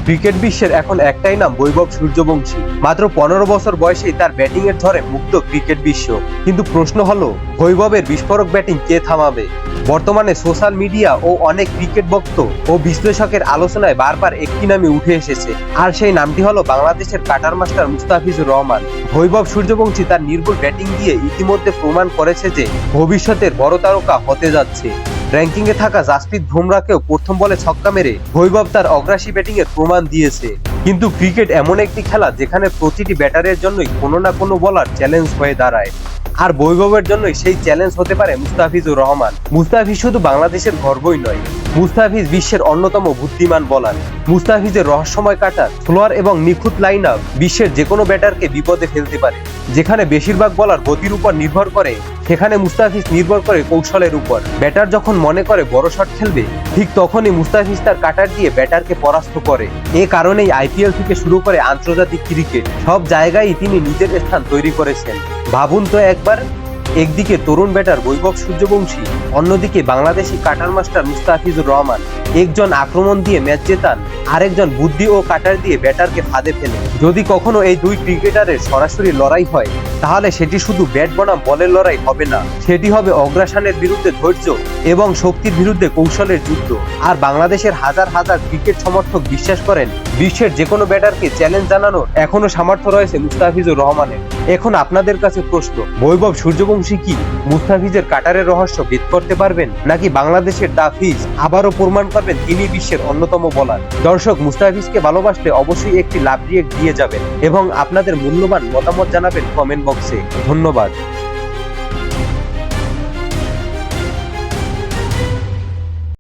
Cricket বিশ্বের এখন একটাই নাম, বৈভব সূর্যবংশী। মাত্র 15 বছর বয়সেই তার ব্যাটিং এর ঝড়ে মুগ্ধ ক্রিকেট বিশ্ব। কিন্তু প্রশ্ন হলো, বৈভবের বিস্ফোরক ব্যাটিং কে থামাবে? বর্তমানে সোশ্যাল মিডিয়া ও অনেক ক্রিকেট ভক্ত ও বিশ্লেষকের আলোচনায় বারবার একটি নামই উঠে এসেছে, আর সেই নামটি হলো বাংলাদেশের কাটার মাস্টার মুস্তাফিজুর রহমান। বৈভব সূর্যবংশী তার নির্ভুল ব্যাটিং দিয়ে ইতিমধ্যে প্রমাণ করেছে যে ভবিষ্যতের বড় তারকা হতে যাচ্ছে। র্যাঙ্কিংয়ে থাকা জাসপ্রীত বুমরাহকেও প্রথম বলে ছক্কা মেরে বৈভব তার অগ্রাসী ব্যাটিং এর প্রমাণ দিয়েছে। কিন্তু ক্রিকেট এমন একটি খেলা যেখানে প্রতিটি ব্যাটারের জন্যই কোনো না কোনো বলার চ্যালেঞ্জ হয়ে দাঁড়ায়, আর বৈভবের জন্যই সেই চ্যালেঞ্জ হতে পারে মুস্তাফিজুর রহমান। মুস্তাফিজ শুধু বাংলাদেশের গর্বই নয়, মুস্তাফিজ বিশ্বের অন্যতম বুদ্ধিমান বোলার। মুস্তাফিজের রহস্যময় কাটার, স্লোয়ার এবং নিখুঁত লাইন আপ বিশ্বের যে কোনো ব্যাটারকে বিপদে ফেলতে পারে। যেখানে বেশিরভাগ বলার গতির উপর নির্ভর করে, সেখানে মুস্তাফিজ নির্ভর করে কৌশলের উপর। ব্যাটার যখন মনে করে বড় শট খেলবে, ঠিক তখনই মুস্তাফিজ তার কাটার দিয়ে ব্যাটারকে পরাস্ত করে। এ কারণেই আইপিএল থেকে শুরু করে আন্তর্জাতিক ক্রিকেট সব জায়গায় তিনি নিজের স্থান তৈরি করেছেন। ভাবুন তো একবার, একদিকে তরুণ ব্যাটার বৈভব সূর্যবংশী, অন্যদিকে বাংলাদেশি কাটার মাস্টার মুস্তাফিজুর রহমান। একজন আক্রমণ দিয়ে ম্যাচ জেতান, আরেকজন বুদ্ধি ও কাটার দিয়ে ব্যাটারকে ফাঁদে ফেলে। যদি কখনো এই দুই ক্রিকেটারের সরাসরি লড়াই হয়, তাহলে সেটি শুধু ব্যাট বনাম বলের লড়াই হবে না, সেটি হবে অগ্রাসনের বিরুদ্ধে ধৈর্য এবং শক্তির বিরুদ্ধে কৌশলের যুদ্ধ। আর বাংলাদেশের হাজার হাজার ক্রিকেট সমর্থক বিশ্বাস করেন, বিশ্বের যে কোনো ব্যাটারকে চ্যালেঞ্জ জানানোর এখনো সামর্থ্য রয়েছে মুস্তাফিজুর রহমানের। এখন আপনাদের কাছে প্রশ্ন, বৈভব সূর্যবংশী কি মুস্তাফিজের কাটারের রহস্য ভেদ করতে পারবেন, নাকি বাংলাদেশের তাফিজ আবারও প্রমাণ করবেন তিনি বিশ্বের অন্যতম বোলার? দর্শক, মুস্তাফিজকে ভালোবাসলে অবশ্যই একটি লাভ রিয়েক্ট দিয়ে যাবেন এবং আপনাদের মূল্যবান মতামত জানাবেন কমেন্ট বক্সে। ধন্যবাদ।